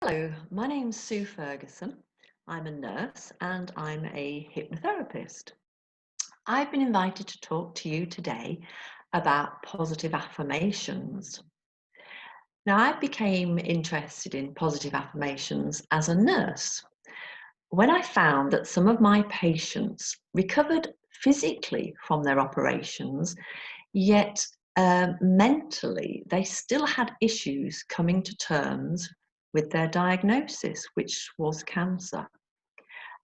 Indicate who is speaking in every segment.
Speaker 1: Hello, my name's Sue Ferguson. I'm a nurse and I'm a hypnotherapist. I've been invited to talk to you today about positive affirmations. Now, I became interested in positive affirmations as a nurse when I found that some of my patients recovered physically from their operations, yet mentally they still had issues coming to terms with their diagnosis, which was cancer.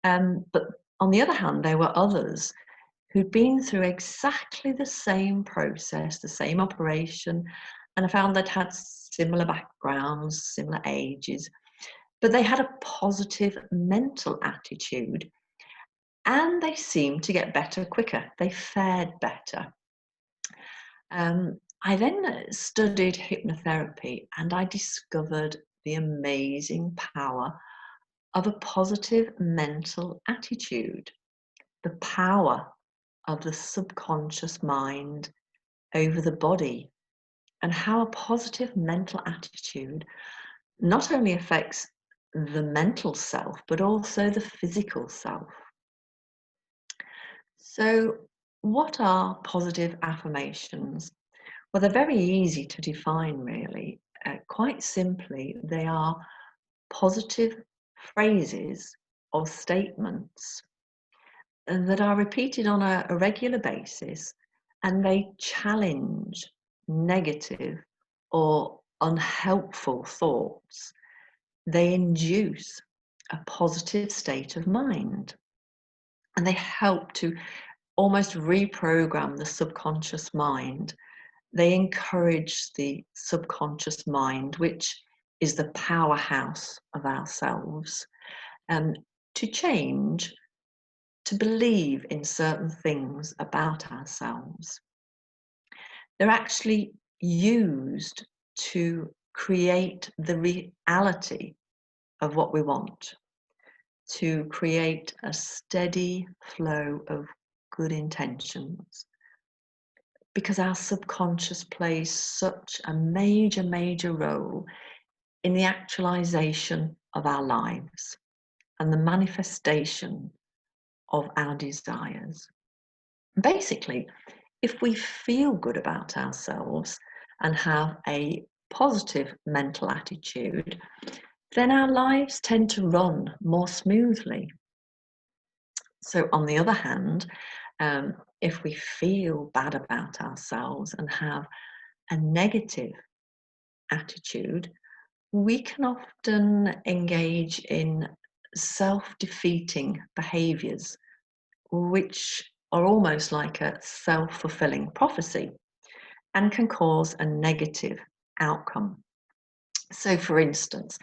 Speaker 1: But on the other hand, there were others who'd been through exactly the same process, the same operation, and I found they'd had similar backgrounds, similar ages, but they had a positive mental attitude and they seemed to get better quicker. They fared better. I then studied hypnotherapy and I discovered the amazing power of a positive mental attitude, the power of the subconscious mind over the body, and how a positive mental attitude not only affects the mental self, but also the physical self. So, what are positive affirmations? Well, they're very easy to define, really. Quite simply, they are positive phrases or statements that are repeated on a regular basis, and they challenge negative or unhelpful thoughts. They induce a positive state of mind, and they help to almost reprogram the subconscious mind. They encourage the subconscious mind, which is the powerhouse of ourselves, and to change, to believe in certain things about ourselves. They're actually used to create the reality of what we want, to create a steady flow of good intentions, because our subconscious plays such a major role in the actualization of our lives and the manifestation of our desires. Basically, if we feel good about ourselves and have a positive mental attitude, then our lives tend to run more smoothly. So, on the other hand, if we feel bad about ourselves and have a negative attitude, we can often engage in self-defeating behaviours, which are almost like a self-fulfilling prophecy and can cause a negative outcome. So, for instance,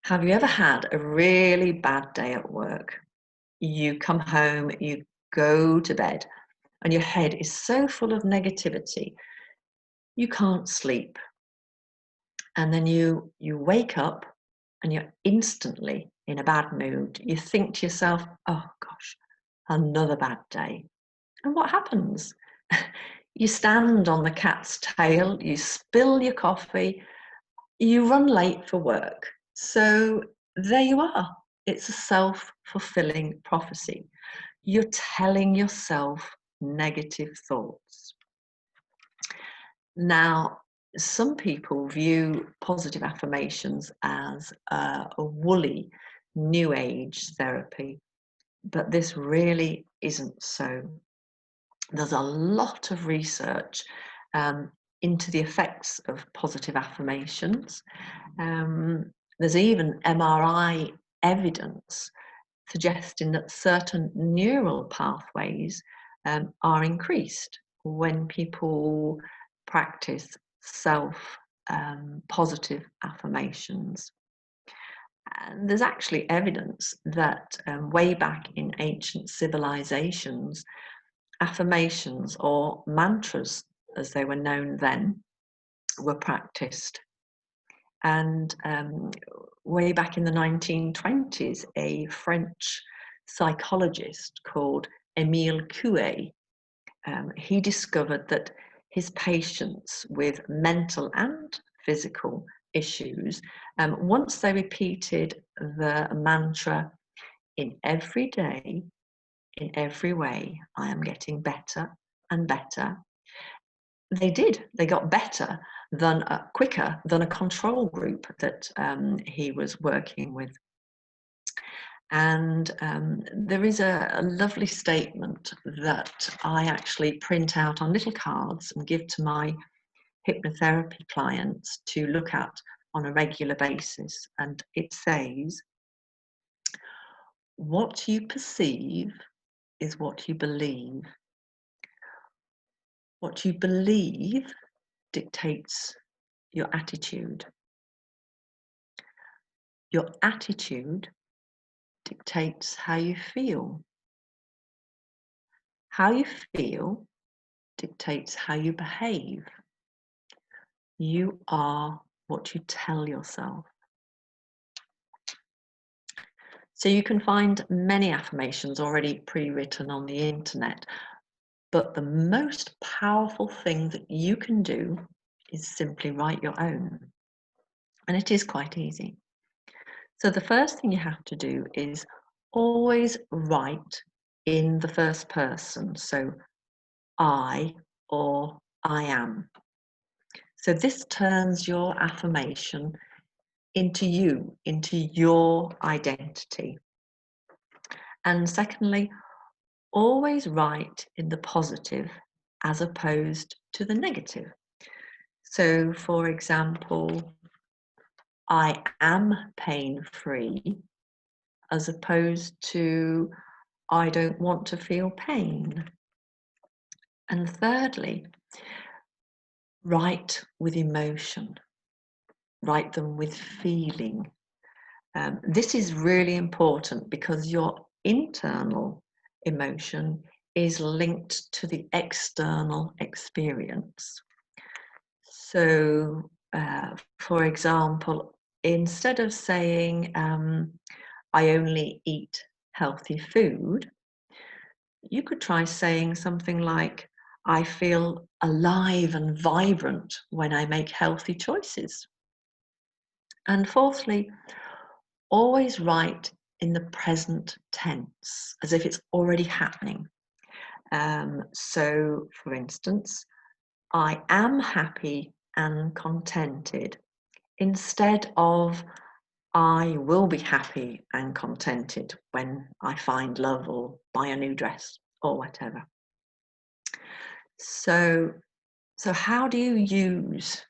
Speaker 1: have you ever had a really bad day at work? You come home, you go to bed, and your head is so full of negativity, you can't sleep. And then you wake up and you're instantly in a bad mood. You think to yourself, oh gosh, another bad day. And what happens? You stand on the cat's tail, you spill your coffee, you run late for work. So there you are. It's a self-fulfilling prophecy. You're telling yourself negative thoughts. Now, some people view positive affirmations as a woolly new age therapy, but this really isn't so. There's a lot of research into the effects of positive affirmations. There's even MRI evidence suggesting that certain neural pathways are increased when people practice self positive affirmations. And there's actually evidence that way back in ancient civilizations, affirmations or mantras, as they were known then, were practiced. And way back in the 1920s, a French psychologist called Émile Coué, he discovered that his patients with mental and physical issues Once they repeated the mantra, in every day, in every way, I am getting better and better, they did. They got better quicker than a control group that he was working with. And there is a lovely statement that I actually print out on little cards and give to my hypnotherapy clients to look at on a regular basis. And it says, what you perceive is what you believe. What you believe dictates your attitude. Your attitude dictates how you feel. How you feel dictates how you behave. You are what you tell yourself. So you can find many affirmations already pre-written on the internet, but the most powerful thing that you can do is simply write your own. And it is quite easy. So the first thing you have to do is always write in the first person. So I or I am. So this turns your affirmation into you, into your identity. And secondly, always write in the positive as opposed to the negative. So, for example, I am pain-free as opposed to I don't want to feel pain. And thirdly, write with emotion, write them with feeling. This is really important because your internal emotion is linked to the external experience. So, for example, instead of saying, I only eat healthy food, you could try saying something like, I feel alive and vibrant when I make healthy choices. And fourthly, always write in the present tense, as if it's already happening. So, for instance, I am happy and contented, instead of I will be happy and contented when I find love or buy a new dress or whatever. So how do you use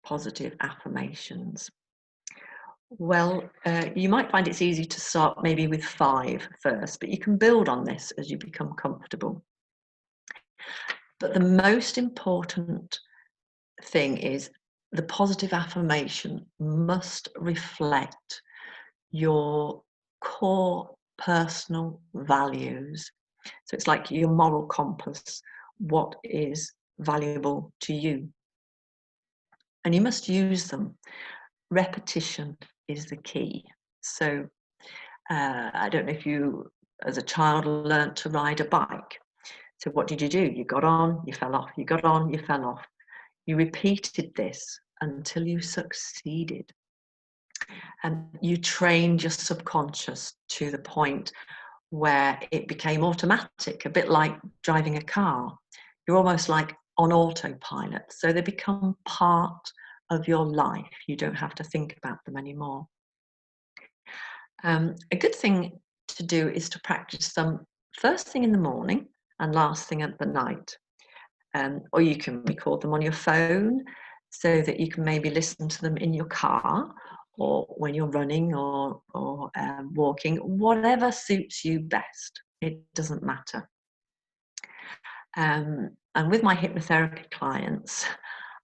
Speaker 1: positive affirmations? Well, you might find it's easy to start maybe with 5 first, but you can build on this as you become comfortable. But the most important thing is the positive affirmation must reflect your core personal values. So it's like your moral compass, what is valuable to you. And you must use them. Repetition is the key. So I don't know if you, as a child, learnt to ride a bike. So what did you do? You got on, you fell off, you got on, you fell off. You repeated this until you succeeded. And you trained your subconscious to the point where it became automatic, a bit like driving a car. You're almost like on autopilot. So they become part of your life. You don't have to think about them anymore. A good thing to do is to practice them first thing in the morning and last thing at the night. Or you can record them on your phone so that you can maybe listen to them in your car or when you're running or walking, whatever suits you best. It doesn't matter. And with my hypnotherapy clients,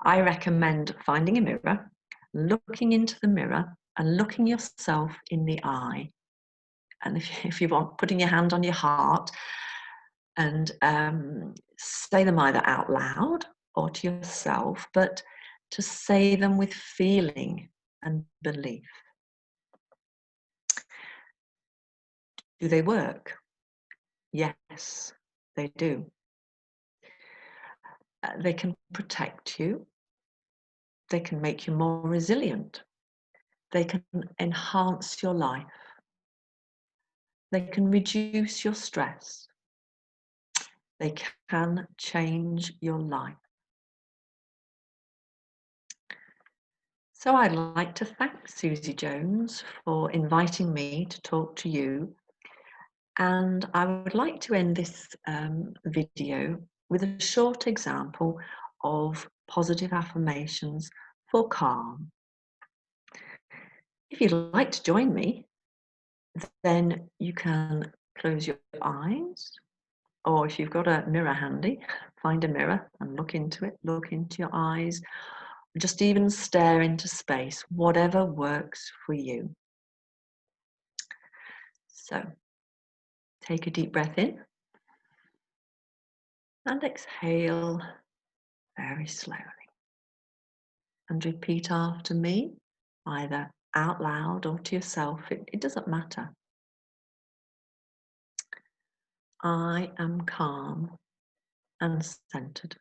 Speaker 1: I recommend finding a mirror, looking into the mirror and looking yourself in the eye. And if you want, putting your hand on your heart and say them either out loud or to yourself, but to say them with feeling and belief. Do they work? Yes, they do. They can protect you. They can make you more resilient. They can enhance your life. They can reduce your stress. They can change your life. So I'd like to thank Susie Jones for inviting me to talk to you. And I would like to end this video with a short example of positive affirmations for calm. If you'd like to join me, then you can close your eyes, or if you've got a mirror handy, find a mirror and look into it, look into your eyes, just even stare into space, whatever works for you. So take a deep breath in and exhale very slowly. And repeat after me, either out loud or to yourself, it doesn't matter. I am calm and centered.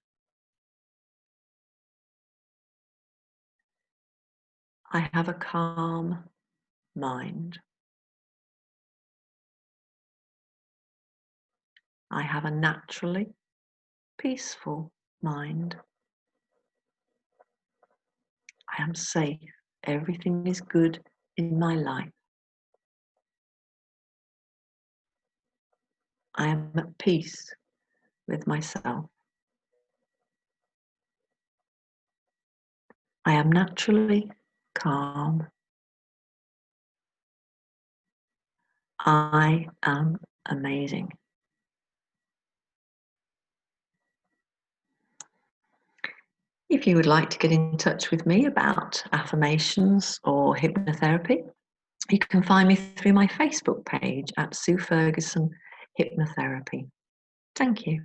Speaker 1: I have a calm mind. I have a naturally peaceful mind. I am safe. Everything is good in my life. I am at peace with myself. I am naturally calm. I am amazing. If you would like to get in touch with me about affirmations or hypnotherapy, you can find me through my Facebook page at Sue Ferguson Hypnotherapy. Thank you.